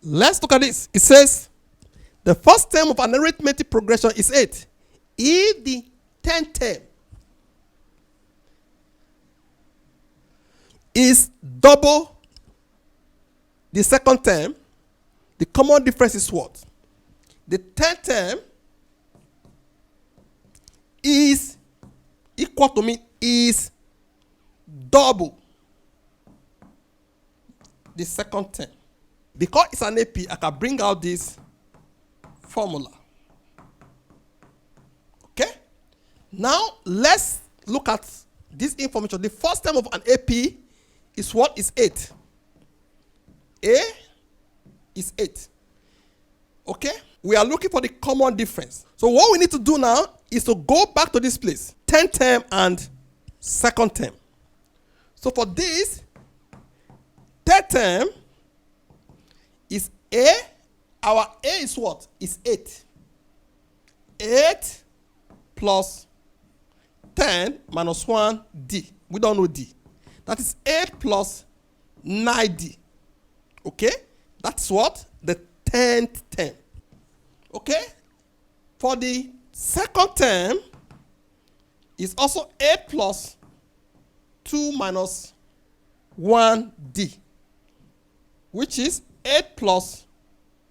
Let's look at this. It says the first term of an arithmetic progression is 8. If the 10th term is double the second term, the common difference is what? The 10th term is equal to is double the second term. Because it's an AP, I can bring out this formula. Okay? Now, let's look at this information. The first term of an AP is what? Is 8. A is 8. Okay? We are looking for the common difference. So what we need to do now is to go back to this place. 10th term and second term. So for this, third term is A. Our A is what? Is 8. 8 plus 10 minus 1 D. We don't know D. That is 8 plus 9D. Okay? That's what? The 10th term. Okay? For the second term, is also 8 plus 2 minus 1D, which is 8 plus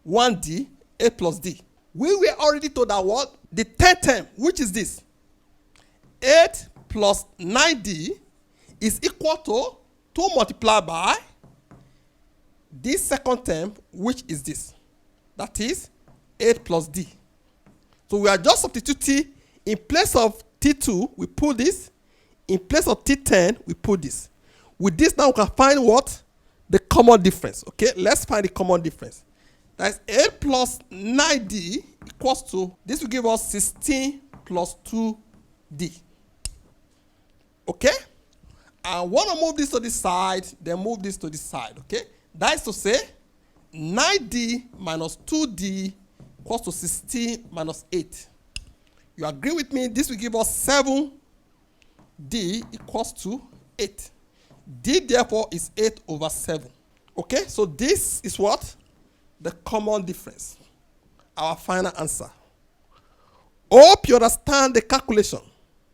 1D, 8 plus D. We were already told that what? The 10th term, which is this, 8 plus 9D is equal to 2 multiplied by this second term, which is this. That is 8 plus D. So we are just substituting. In place of T2, we put this. In place of T10, we put this. With this, now we can find what? The common difference. Okay, let's find the common difference. That is 8 plus 9D equals to, this will give us 16 plus 2D. Okay? I want to move this to this side, then move this to this side. Okay? That is to say, 9D minus 2D equals to 16 minus 8. You agree with me? This will give us 7D equals to 8. D therefore is 8 over 7. Okay, so this is what? The common difference. Our final answer. Hope you understand the calculation.